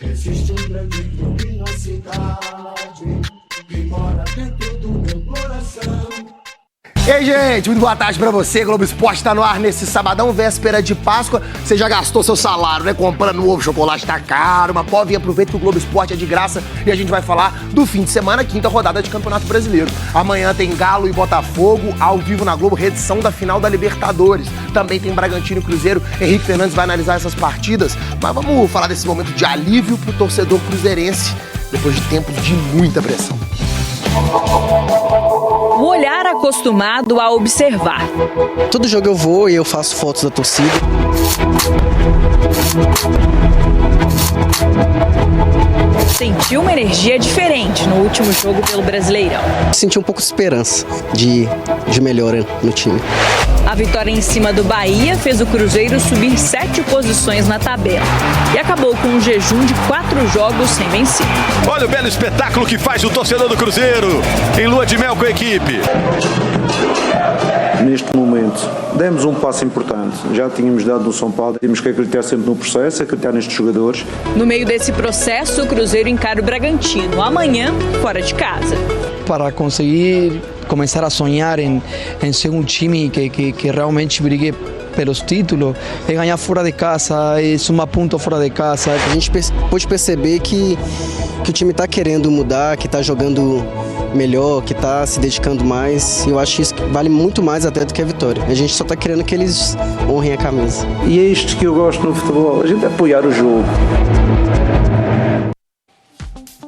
Existe um grande clube na cidade que mora dentro do meu coração. E aí, gente, muito boa tarde pra você. Globo Esporte tá no ar nesse sabadão, véspera de Páscoa. Você já gastou seu salário, né? Comprando ovo, chocolate tá caro, mas pode vir, aproveita que o Globo Esporte é de graça. E a gente vai falar do fim de semana, quinta rodada de Campeonato Brasileiro. Amanhã tem Galo e Botafogo, ao vivo na Globo, reedição da final da Libertadores. Também tem Bragantino e Cruzeiro. Henrique Fernandes vai analisar essas partidas. Mas vamos falar desse momento de alívio pro torcedor cruzeirense, depois de tempos de muita pressão. O olhar acostumado a observar. Todo jogo eu vou e eu faço fotos da torcida. Sentiu uma energia diferente no último jogo pelo Brasileirão. Senti um pouco de esperança de melhora no time. A vitória em cima do Bahia fez o Cruzeiro subir 7 posições na tabela e acabou com um jejum de 4 jogos sem vencer. Olha o belo espetáculo que faz o torcedor do Cruzeiro em lua de mel com a equipe. Neste momento, demos um passo importante. Já tínhamos dado no São Paulo. Temos que acreditar sempre no processo, acreditar nestes jogadores. No meio desse processo, o Cruzeiro encara o Bragantino amanhã, fora de casa. Para conseguir começar a sonhar em ser um time que realmente brigue pelos títulos, é ganhar fora de casa, é somar ponto fora de casa. A gente pôde perceber que o time está querendo mudar, que está jogando melhor, que está se dedicando mais. E eu acho que isso vale muito mais até do que a vitória. A gente só está querendo que eles honrem a camisa. E é isto que eu gosto no futebol, a gente apoiar o jogo.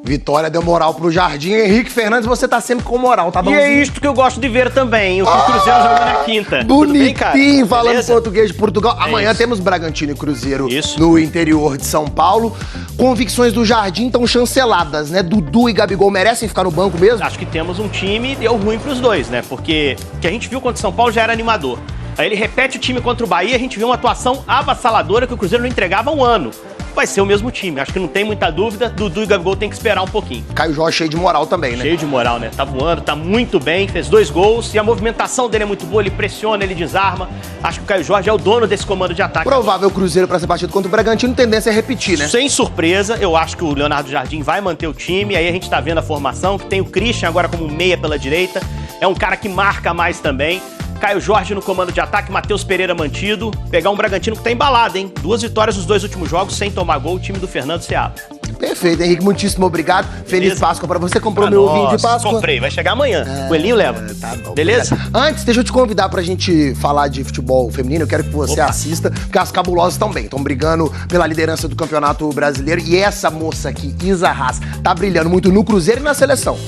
Vitória deu moral pro Jardim. Henrique Fernandes, você tá sempre com moral, tá bom? E é isto que eu gosto de ver também, o Cruzeiro jogando na quinta. Bonitinho, falando Beleza? português de Portugal. Amanhã isso. temos Bragantino e Cruzeiro Isso. no interior de São Paulo. Convicções do Jardim estão chanceladas, né? Dudu e Gabigol merecem ficar no banco mesmo? Acho que temos um time e deu ruim pros dois, né? Porque o que a gente viu contra o São Paulo já era animador. Aí ele repete o time contra o Bahia, a gente viu uma atuação avassaladora que o Cruzeiro não entregava há um ano. Vai ser o mesmo time, acho que não tem muita dúvida. Dudu e Gabigol tem que esperar um pouquinho. Caio Jorge cheio de moral também, né? Cheio de moral, né? Tá voando, tá muito bem, fez 2 gols e a movimentação dele é muito boa, ele pressiona, ele desarma. Acho que o Caio Jorge é o dono desse comando de ataque. Provável Cruzeiro pra ser batido contra o Bragantino, tendência é repetir, né? Sem surpresa, eu acho que o Leonardo Jardim vai manter o time. Aí a gente tá vendo a formação, que tem o Christian agora como meia pela direita. É um cara que marca mais também. Caio Jorge no comando de ataque, Matheus Pereira mantido. Pegar um Bragantino que tá embalado, hein? 2 vitórias nos 2 últimos jogos, sem tomar gol, o time do Fernando Seabra. Perfeito, Henrique, muitíssimo obrigado. Feliz Beleza? Páscoa pra você. Comprou Pra meu nós. ovinho de Páscoa? Comprei, vai chegar amanhã. O Elinho leva. Tá bom. Beleza? Antes, deixa eu te convidar pra gente falar de futebol feminino. Eu quero que você Opa. assista, porque as cabulosas estão bem. Estão brigando pela liderança do Campeonato Brasileiro. E essa moça aqui, Isa Haas, tá brilhando muito no Cruzeiro e na seleção.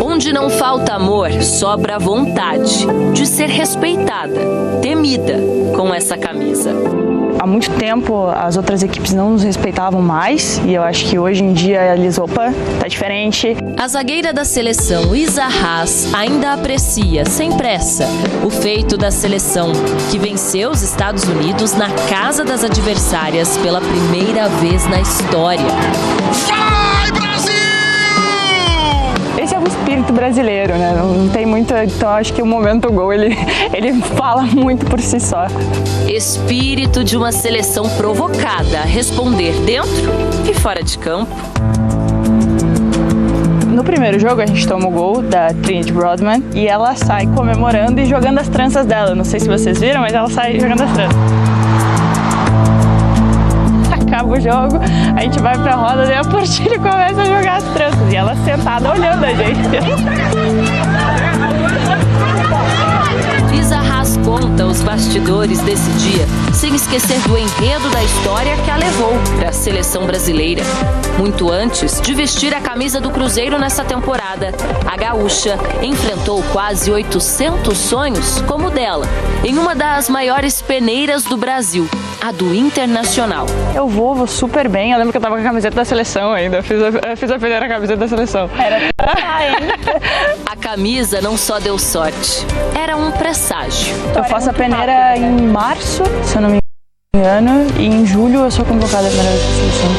Onde não falta amor, sobra vontade de ser respeitada, temida com essa camisa. Há muito tempo as outras equipes não nos respeitavam mais e eu acho que hoje em dia eles, opa, tá diferente. A zagueira da seleção, Isa Haas, ainda aprecia, sem pressa, o feito da seleção, que venceu os Estados Unidos na casa das adversárias pela primeira vez na história. Esse é o espírito brasileiro, né? Não tem muito, então acho que o momento gol ele fala muito por si só. Espírito de uma seleção provocada a responder dentro e fora de campo. No primeiro jogo a gente toma o gol da Trinity Rodman e ela sai comemorando e jogando as tranças dela. Não sei se vocês viram, mas ela sai jogando as tranças. Acaba o jogo, a gente vai pra roda e a Portilho começa a jogar as tranças e ela sentada olhando a gente. Isa Haas conta os bastidores desse dia, sem esquecer do enredo da história que a levou para a seleção brasileira. Muito antes de vestir a camisa do Cruzeiro nessa temporada, a gaúcha enfrentou quase 800 sonhos como o dela, em uma das maiores peneiras do Brasil, a do Internacional. Eu vou super bem, eu lembro que eu tava com a camiseta da seleção ainda, eu fiz a peneira camiseta da seleção. A camisa não só deu sorte, era um presságio. Eu faço a peneira em março, se eu não me engano, e em julho eu sou convocada a primeira vez pra seleção.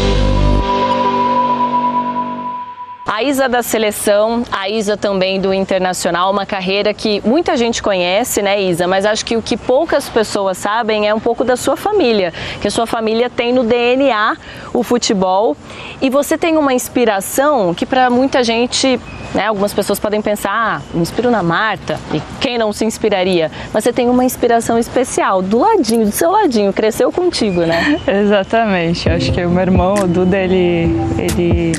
2018 A Isa da seleção, a Isa também do Internacional, uma carreira que muita gente conhece, né, Isa? Mas acho que o que poucas pessoas sabem é um pouco da sua família, que a sua família tem no DNA o futebol. E você tem uma inspiração que para muita gente, né, algumas pessoas podem pensar, me inspiro na Marta, e quem não se inspiraria? Mas você tem uma inspiração especial, do ladinho, do seu ladinho, cresceu contigo, né? Exatamente, acho que o meu irmão, o Duda, ele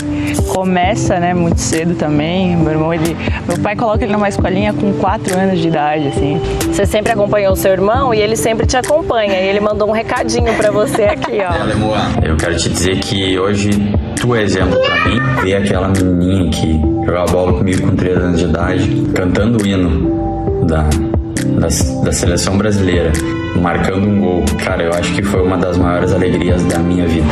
começa, né, muito cedo também. Meu pai coloca ele numa escolinha com 4 anos de idade, assim. Você sempre acompanhou o seu irmão e ele sempre te acompanha. E ele mandou um recadinho pra você aqui, ó. Eu quero te dizer que hoje tu é exemplo pra mim. Ver aquela menininha que jogava bola comigo com 3 anos de idade, cantando o hino da seleção brasileira, marcando um gol. Cara, eu acho que foi uma das maiores alegrias da minha vida.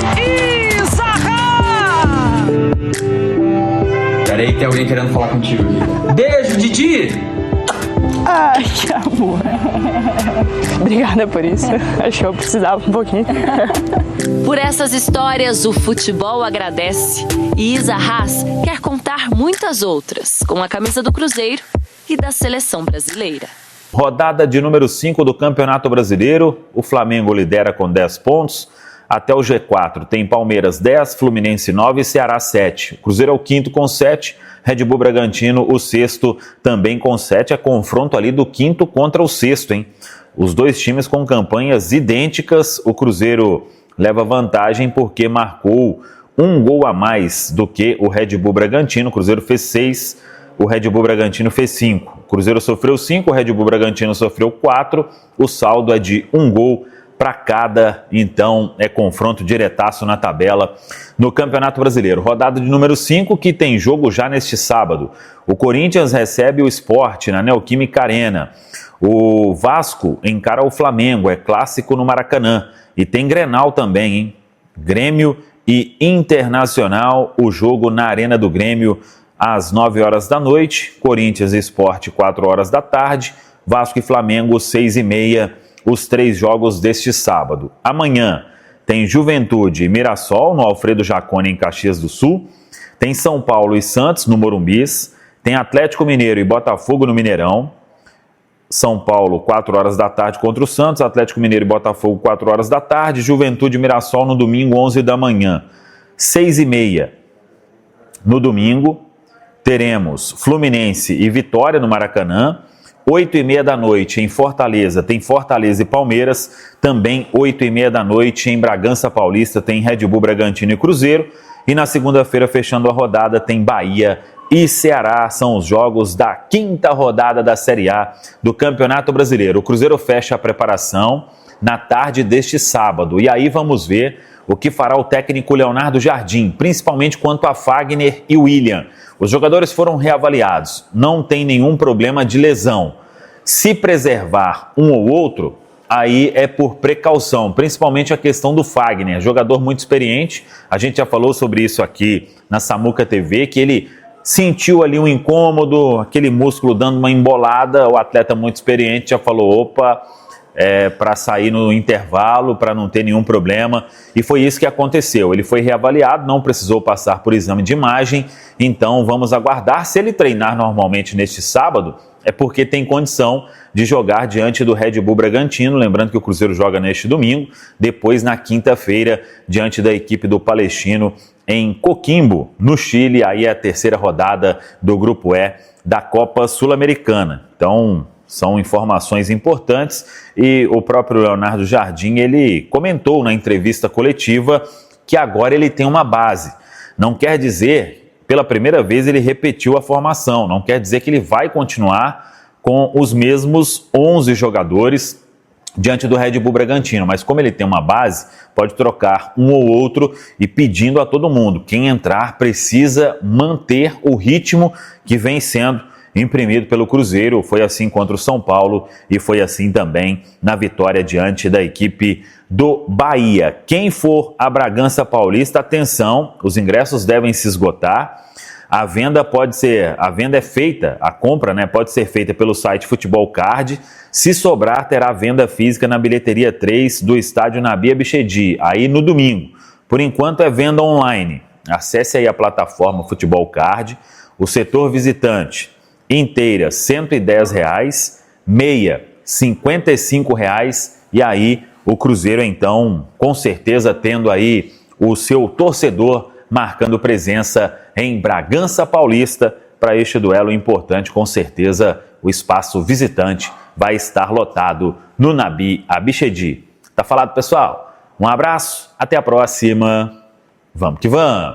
Peraí que tem alguém querendo falar contigo aqui. Beijo, Didi! Ai, que amor. Obrigada por isso. Acho que eu precisava um pouquinho. Por essas histórias, o futebol agradece. E Isa Haas quer contar muitas outras, com a camisa do Cruzeiro e da seleção brasileira. Rodada de número 5 do Campeonato Brasileiro. O Flamengo lidera com 10 pontos. Até o G4 tem Palmeiras 10, Fluminense 9 e Ceará 7. O Cruzeiro é o quinto com 7, Red Bull Bragantino o sexto também com 7. É confronto ali do quinto contra o sexto, hein? Os dois times com campanhas idênticas. O Cruzeiro leva vantagem porque marcou um gol a mais do que o Red Bull Bragantino. O Cruzeiro fez 6, o Red Bull Bragantino fez 5. O Cruzeiro sofreu 5, o Red Bull Bragantino sofreu 4. O saldo é de 1 gol para cada, então é confronto diretaço na tabela no Campeonato Brasileiro. Rodada de número 5 que tem jogo já neste sábado. O Corinthians recebe o Sport na Neoquímica Arena. O Vasco encara o Flamengo, é clássico no Maracanã. E tem Grenal também, hein? Grêmio e Internacional, o jogo na Arena do Grêmio às 9 horas da noite. Corinthians e Sport, 4 horas da tarde. Vasco e Flamengo, 6h30. Os 3 jogos deste sábado. Amanhã tem Juventude e Mirassol no Alfredo Jaconi em Caxias do Sul. Tem São Paulo e Santos no Morumbis. Tem Atlético Mineiro e Botafogo no Mineirão. São Paulo, 4 horas da tarde contra o Santos. Atlético Mineiro e Botafogo, 4 horas da tarde. Juventude e Mirassol no domingo, 11 da manhã. 6h30 no domingo. Teremos Fluminense e Vitória no Maracanã. 8h30 da noite em Fortaleza, tem Fortaleza e Palmeiras. Também 8h30 da noite em Bragança Paulista, tem Red Bull Bragantino e Cruzeiro. E na segunda-feira, fechando a rodada, tem Bahia e Ceará. São os jogos da 5ª rodada da Série A do Campeonato Brasileiro. O Cruzeiro fecha a preparação na tarde deste sábado. E aí vamos ver o que fará o técnico Leonardo Jardim, principalmente quanto a Fagner e William. Os jogadores foram reavaliados, não tem nenhum problema de lesão. Se preservar um ou outro, aí é por precaução, principalmente a questão do Fagner, jogador muito experiente. A gente já falou sobre isso aqui na Samuca TV, que ele sentiu ali um incômodo, aquele músculo dando uma embolada. O atleta muito experiente já falou, opa, para sair no intervalo, para não ter nenhum problema, e foi isso que aconteceu. Ele foi reavaliado, não precisou passar por exame de imagem, então vamos aguardar. Se ele treinar normalmente neste sábado, é porque tem condição de jogar diante do Red Bull Bragantino, lembrando que o Cruzeiro joga neste domingo, depois na quinta-feira, diante da equipe do Palestino em Coquimbo, no Chile. Aí é a 3ª rodada do Grupo E da Copa Sul-Americana. Então, são informações importantes, e o próprio Leonardo Jardim, ele comentou na entrevista coletiva que agora ele tem uma base. Não quer dizer, pela primeira vez ele repetiu a formação, não quer dizer que ele vai continuar com os mesmos 11 jogadores diante do Red Bull Bragantino, mas como ele tem uma base, pode trocar um ou outro e pedindo a todo mundo, quem entrar precisa manter o ritmo que vem sendo imprimido pelo Cruzeiro. Foi assim contra o São Paulo e foi assim também na vitória diante da equipe do Bahia. Quem for a Bragança Paulista, atenção, os ingressos devem se esgotar. A venda é feita, a compra, né, pode ser feita pelo site Futebol Card. Se sobrar, terá venda física na bilheteria 3 do estádio Nabi Abichedi, aí no domingo. Por enquanto é venda online. Acesse aí a plataforma Futebol Card. O setor visitante, inteira, R$ 110, meia, R$ 55, e aí o Cruzeiro, então, com certeza tendo aí o seu torcedor marcando presença em Bragança Paulista para este duelo importante. Com certeza o espaço visitante vai estar lotado no Nabi Abichedi. Tá falado, pessoal? Um abraço, até a próxima. Vamos que vamos!